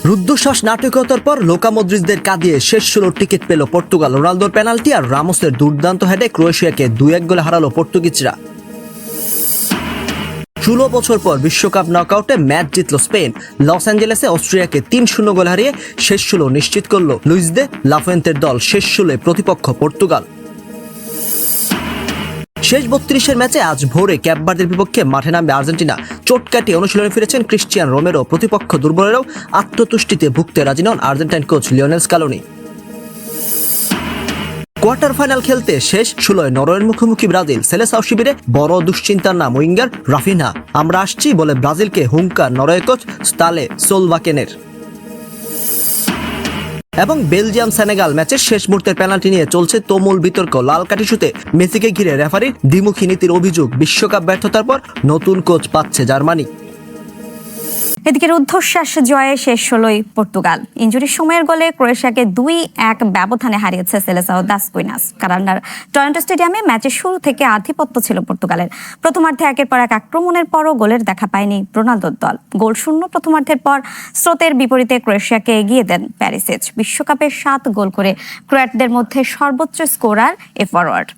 রুদ্ধশ্বাস নাটকীয়তার পর লোকা মদ্রিজদের কাঁদিয়ে শেষ 16 টিকিট পেল পর্তুগাল। রোনালদোর পেনাল্টি আর রামোসের দুর্দান্ত হেডে ক্রোয়েশিয়াকে 2-1 গোলে হারালো পর্তুগিজরা। 16 বছর পর বিশ্বকাপ নকআউটে ম্যাচ জিতল স্পেন। লস অ্যাঞ্জেলেসে অস্ট্রিয়াকে 3-0 গোলে হারিয়ে শেষ 16 নিশ্চিত করল লুইস দে লা ফুয়েন্তের দল। শেষ 16 প্রতিপক্ষ পর্তুগাল। শেষ 32-এর ম্যাচে আজ ভোরে ক্যাপ ভার্দের বিপক্ষে মাঠে নামবে আর্জেন্টিনা। চোট কাটিয়ে অনুশীলনে ফিরেছেন ক্রিশ্চিয়ান রোমেরো। প্রতিপক্ষ দুর্বলেরও আত্মতুষ্টিতে ভুগতে রাজি নন Argentine coach Lionel Scaloni. Quarter final খেলতে শেষ 16 নরওয়ের মুখোমুখি ব্রাজিল। সেলেসাও শিবিরে বড় দুশ্চিন্তার নাম উইঙ্গার রাফিনহা। আমরা আসছি বলে ব্রাজিলকে হুঙ্কার নরওয়ে কোচ স্তালে সোলবাকেনের। এবং বেলজিয়াম সেনেগাল ম্যাচের শেষ মুহূর্তের পেনাল্টি নিয়ে চলছে তুমুল বিতর্ক। লাল কার্ড ইস্যুতে মেসিকে ঘিরে রেফারির দ্বিমুখী নীতির অভিযোগ। বিশ্বকাপ ব্যর্থতার পর নতুন কোচ পাচ্ছে জার্মানি। এদিকে রুদ্ধশ্বাস জয়ে শেষ 16 পর্তুগাল। ইনজুরির সময়ের গোলে ক্রোয়েশিয়াকে 2-1 ব্যবধানে হারিয়েছে সেলেসাও দাস কুইনাস। কানাডার টরন্টো স্টেডিয়ামে ম্যাচের শুরু থেকে আধিপত্য ছিল পর্তুগালের। প্রথমার্ধে একের পর এক আক্রমণের পরও গোলের দেখা পায়নি রোনালদোর দল। গোল শূন্য প্রথমার্ধের পর স্রোতের বিপরীতে ক্রোয়েশিয়াকে এগিয়ে দেন প্যারিসিচ। বিশ্বকাপে 7 গোল করে ক্রোয়াটদের মধ্যে সর্বোচ্চ স্কোরার এ ফরওয়ার্ড।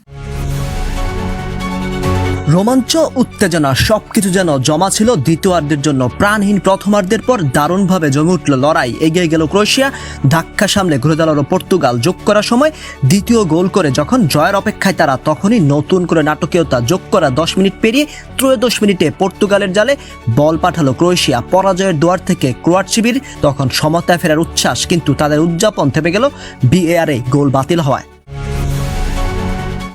রোমাঞ্চ, উত্তেজনা সবকিছু যেন জমা ছিল দ্বিতীয়ার্ধের জন্য। প্রাণহীন প্রথমার্ধের পর দারুণভাবে জমে উঠল লড়াই। এগিয়ে গেল ক্রোয়েশিয়া, ধাক্কা সামলে ঘুরে দাঁড়ালো পর্তুগাল। যোগ করার সময় দ্বিতীয় গোল করে যখন জয়ের অপেক্ষায় তারা, তখনই নতুন করে নাটকীয়তা। যোগ করা 10 মিনিট পেরিয়ে 13 মিনিটে পর্তুগালের জালে বল পাঠালো ক্রোয়েশিয়া। পরাজয়ের দুয়ার থেকে ক্রোয়াট শিবির তখন সমতায় ফেরার উচ্ছ্বাস, কিন্তু তাদের উদযাপন থেমে গেল VAR-এ গোল বাতিল হওয়ায়।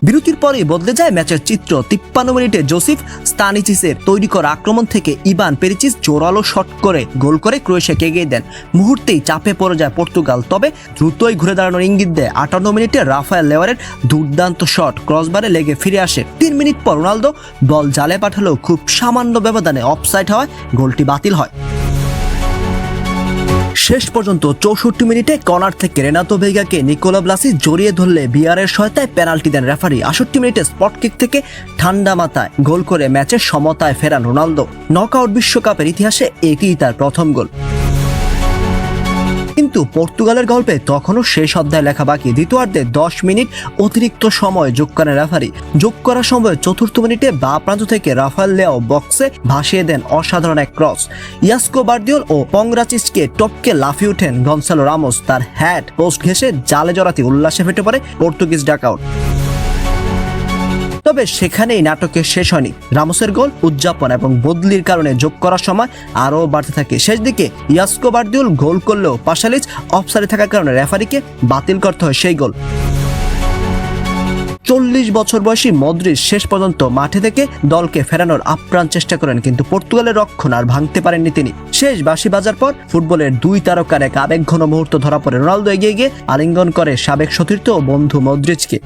বিরতির পরেই বদলে যায় ম্যাচের চিত্র। 53 মিনিটে জোসেফ স্তানিচিসের তৈরি করা আক্রমণ থেকে ইভান পেরিচিচ জোরালো শট করে গোল করে ক্রোয়েশিয়াকে এগিয়ে দেন। মুহূর্তেই চাপে পড়ে যায় পর্তুগাল, তবে দ্রুতই ঘুরে দাঁড়ানোর ইঙ্গিত দেয়। 58 মিনিটে রাফায়েল লেওয়ারের দুর্দান্ত শট ক্রসবারে লেগে ফিরে আসে। 3 মিনিট পর রোনালদো বল জালে পাঠালেও খুব সামান্য ব্যবধানে অফসাইড হওয়ায় গোলটি বাতিল হয়। শেষ পর্যন্ত 64 মিনিটে কর্নার থেকে রেনাতো ভেগাকে নিকোলা ব্লাসি জড়িয়ে ধরলে VAR-এর সহায়তায় পেনাল্টি দেন রেফারি। 68 মিনিটে স্পট কিক থেকে ঠান্ডা মাথায় গোল করে ম্যাচের সমতায় ফেরান রোনালদো। নকআউট বিশ্বকাপের ইতিহাসে এটিই তার প্রথম গোল। কিন্তু পর্তুগালের গল্পে তখনও শেষ অধ্যায় লেখা বাকি। দ্বিতীয়ার্ধে 10 মিনিট অতিরিক্ত সময় যোগ করেন রেফারি। যোগ করার সময় 4র্থ মিনিটে বাঁ প্রান্ত থেকে রাফায়েল লেও বক্সে ভাসিয়ে দেন অসাধারণ এক ক্রস। ইয়াস্কো বার্দিওল ও পংরাচিচকে টপকে লাফিয়ে ওঠেন গনসালো রামোস। তার হ্যাট পোস্ট ঘেঁষে জালে জড়াতে উল্লাসে ফেটে পড়ে পর্তুগিজ ডাকআউট। তবে সেখানেই নাটকের শেষ হয়নি। রামোসের গোল, উদযাপন এবং বদলির কারণে যোগ করার সময় আরও বাড়তে থাকে। শেষ দিকে ইয়াস্কো বার্দিওল গোল করলেও পাশালিচ অফসাইডে থাকার কারণে রেফারিকে বাতিল করতে হয় সেই গোল। 40 বছর বয়সী মদ্রিজ শেষ পর্যন্ত মাঠে থেকে দলকে ফেরানোর আপ্রাণ চেষ্টা করেন, কিন্তু পর্তুগালের রক্ষণ আর ভাঙতে পারেননি তিনি। শেষ বাঁশি বাজার পর ফুটবলের 2 তারকার এক আবেগঘন মুহূর্ত ধরা পড়ে। রোনালদো এগিয়ে গিয়ে আলিঙ্গন করে সাবেক সতীর্থ ও বন্ধু মদ্রিজকে।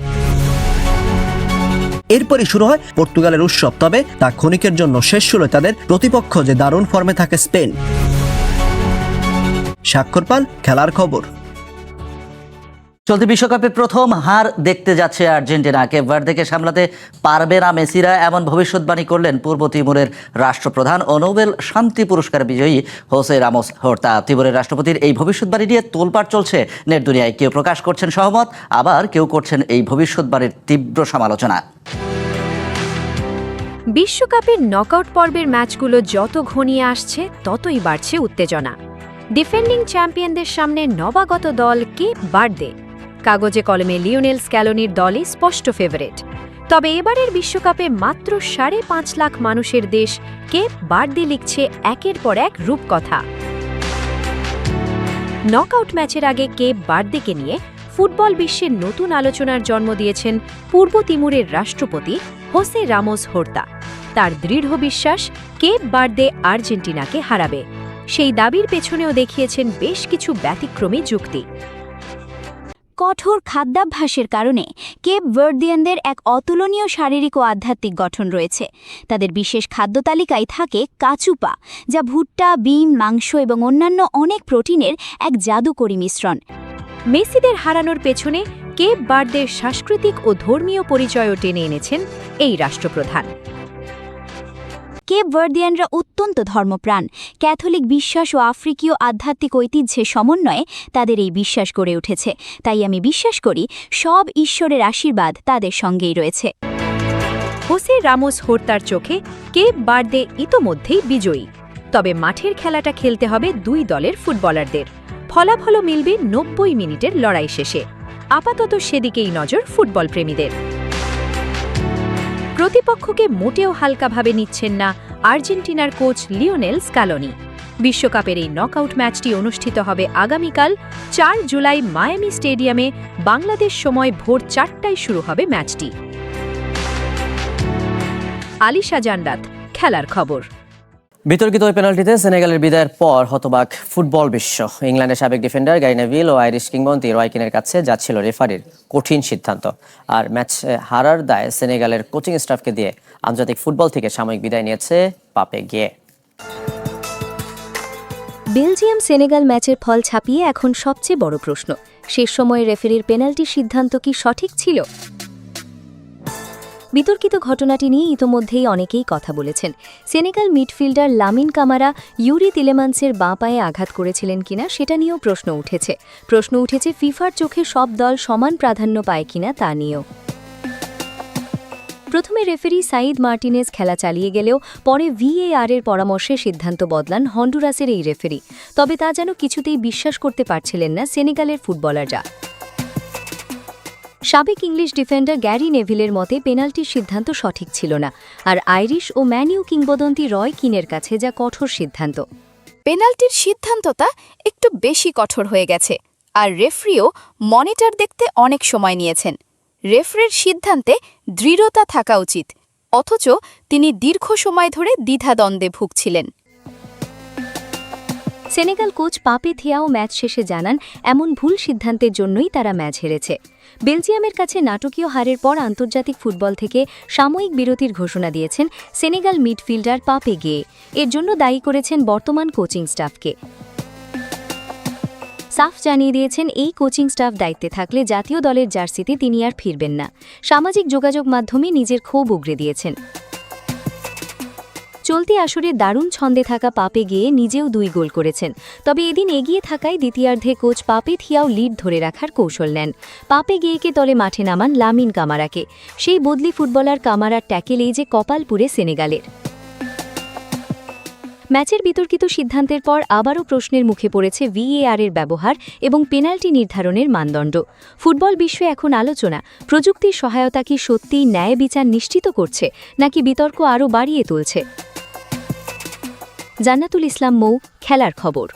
এরপরই শুরু হয় পর্তুগালের উৎসব, তবে তা ক্ষণিকের জন্য। শেষ 16 তাদের প্রতিপক্ষ যে দারুণ ফর্মে থাকে স্পেন। স্বাক্ষর পাল, খেলার খবর। চলতি বিশ্বকাপে প্রথম হার দেখতে যাচ্ছে আর্জেন্টিনা। কেপ ভার্দেকে সামলাতে পারবে না মেসিরা, এমন ভবিষ্যৎবাণী করলেন পূর্ব তিমুরের রাষ্ট্রপ্রধান ও নোবেল শান্তি পুরস্কার বিজয়ী হোসে রামোস হোর্তা। তিমুরের রাষ্ট্রপতির এই ভবিষ্যৎবাণী নিয়ে তোলপাড় চলছে নেট দুনিয়ায়। কেউ প্রকাশ করছেন সহমত, আবার কেউ করছেন এই ভবিষ্যৎবাণীর তীব্র সমালোচনা। বিশ্বকাপের নকআউট পর্বের ম্যাচগুলো যত ঘনিয়ে আসছে ততই বাড়ছে উত্তেজনা। ডিফেন্ডিং চ্যাম্পিয়নদের সামনে নবাগত দল কেপ ভার্দে। কাগজে কলমে লিওনেল স্ক্যালোনির দলই স্পষ্ট ফেভারিট। তবে এবারের বিশ্বকাপে মাত্র 5.5 লাখ মানুষের দেশ কেপ ভার্দে লিখছে একের পর এক রূপকথা। নকআউট ম্যাচের আগে কেপ ভার্দেকে নিয়ে ফুটবল বিশ্বের নতুন আলোচনার জন্ম দিয়েছেন পূর্ব তিমুরের রাষ্ট্রপতি হোসে রামোস হোর্তা। তার দৃঢ় বিশ্বাস কেপ ভার্দে আর্জেন্টিনাকে হারাবে। সেই দাবির পেছনেও দেখিয়েছেন বেশ কিছু ব্যতিক্রমী যুক্তি। কঠোর খাদ্যাভ্যাসের কারণে কেপ ভার্দিয়ানদের এক অতুলনীয় শারীরিক ও আধ্যাত্মিক গঠন রয়েছে। তাদের বিশেষ খাদ্য তালিকায় থাকে কাচুপা, যা ভুট্টা, বিন, মাংস এবং অন্যান্য অনেক প্রোটিনের এক জাদুকরী মিশ্রণ। মেসিদের হারানোর পেছনে কেপ ভার্দের সাংস্কৃতিক ও ধর্মীয় পরিচয়ও টেনে এনেছেন এই রাষ্ট্রপ্রধান। কেপ ভার্দিয়ানরা অত্যন্ত ধর্মপ্রাণ। ক্যাথলিক বিশ্বাস ও আফ্রিকীয় আধ্যাত্মিক ঐতিহ্যের সমন্বয়ে তাদের এই বিশ্বাস গড়ে উঠেছে। তাই আমি বিশ্বাস করি সব ঈশ্বরের আশীর্বাদ তাদের সঙ্গেই রয়েছে। হোসে রামোস হোর্তার চোখে কেপ বার্দে ইতোমধ্যেই বিজয়ী। তবে মাঠের খেলাটা খেলতে হবে দুই দলের ফুটবলারদের। ফলাফলও মিলবে ৯০ মিনিটের লড়াই শেষে। আপাতত সেদিকেই নজর ফুটবল প্রেমীদের। প্রতিপক্ষকে মোটেও হালকাভাবে নিচ্ছেন না আর্জেন্টিনার কোচ লিওনেল স্ক্যালোনি। বিশ্বকাপের এই নকআউট ম্যাচটি অনুষ্ঠিত হবে আগামীকাল ৪ জুলাই মায়ামি স্টেডিয়ামে। বাংলাদেশ সময় ভোর ৪টায় শুরু হবে ম্যাচটি। আলিশা জান্নাত, খেলার খবর। বিতর্কিত ওই পেনাল্টিতে সেনেগালের বিদায়ের পর হতবাক ফুটবল বিশ্ব। ইংল্যান্ডের সাবেক ডিফেন্ডার গ্যারি নেভিল ও আইরিশ কিংবদন্তি রয় কিনের কাছে যাচ্ছিল রেফারির কঠিন সিদ্ধান্ত। আর ম্যাচ হারার দায়ে সেনেগালের কোচিং স্টাফকে দিয়ে আন্তর্জাতিক ফুটবল থেকে সাময়িক বিদায় নিয়েছে পাপে গিয়ে। বেলজিয়াম সেনেগাল ম্যাচের ফল ছাপিয়ে এখন সবচেয়ে বড় প্রশ্ন, শেষ সময়ে রেফারির পেনাল্টির সিদ্ধান্ত কি সঠিক ছিল? বিতর্কিত ঘটনাটি নিয়ে ইতোমধ্যেই অনেকেই কথা বলেছেন। Senegal midfielder Lamine Kamara Youri তিলেমান্সের বাঁ পায়ে আঘাত করেছিলেন কিনা সেটা নিয়েও প্রশ্ন উঠেছে ফিফার চোখে সব দল সমান প্রাধান্য পায় কিনা তা নিয়েও। প্রথমে রেফারি সাইদ মার্টিনেজ খেলা চালিয়ে গেলেও পরে VAR এর পরামর্শে সিদ্ধান্ত বদলান হন্ডুরাসের এই রেফারি। তবে তা যেন কিছুতেই বিশ্বাস করতে পারছিলেন না সেনেগালের ফুটবলাররা। সাবেক ইংলিশ ডিফেন্ডার গ্যারি নেভিলের মতে পেনাল্টির সিদ্ধান্ত সঠিক ছিল না, আর আইরিশ ও ম্যানিউ কিংবদন্তি রয় কিনের কাছে যা কঠোর সিদ্ধান্ত। পেনাল্টির সিদ্ধান্তটা একটু বেশি কঠোর হয়ে গেছে, আর রেফারিও মনিটর দেখতে অনেক সময় নিয়েছেন। রেফারির সিদ্ধান্তে দৃঢ়তা থাকা উচিত, অথচ তিনি দীর্ঘ সময় ধরে দ্বিধাদ্বন্দ্বে ভুগছিলেন। সেনেগাল কোচ পাপে থিয়াও ম্যাচ শেষে জানান এমন ভুল সিদ্ধান্তের জন্যই তারা ম্যাচ হেরেছে। বেলজিয়ামের কাছে নাটকীয় হারের পর আন্তর্জাতিক ফুটবল থেকে সাময়িক বিরতির ঘোষণা দিয়েছেন সেনেগাল মিডফিল্ডার পাপে গিয়ে। এর জন্য দায়ী করেছেন বর্তমান কোচিং স্টাফকে। সাফ জানিয়ে দিয়েছেন এই কোচিং স্টাফ দায়িত্বে থাকলে জাতীয় দলের জার্সিতে তিনি আর ফিরবেন না। সামাজিক যোগাযোগ মাধ্যমে নিজের ক্ষোভ উগরে দিয়েছেন। চলতি আসরে দারুণ ছন্দে থাকা পাপে গিয়ে নিজেও 2 গোল করেছেন। তবে এদিন এগিয়ে থাকায় দ্বিতীয়ার্ধে কোচ পাপে থিয়াও লিড ধরে রাখার কৌশল নেন। পাপে গিয়েকে দলে মাঠে নামান লামিন কামারাকে। সেই বদলি ফুটবলার কামারার ট্যাকেলেই যে কপাল পুড়ে সেনেগালের। ম্যাচের বিতর্কিত সিদ্ধান্তের পর আবারও প্রশ্নের মুখে পড়েছে VAR এর ব্যবহার এবং পেনাল্টি নির্ধারণের মানদণ্ড। ফুটবল বিশ্বে এখন আলোচনা, প্রযুক্তির সহায়তা কি সত্যিই ন্যায় বিচার নিশ্চিত করছে, নাকি বিতর্ক আরও বাড়িয়ে তুলছে? জান্নাতুল ইসলাম মৌ, খেলার খবর।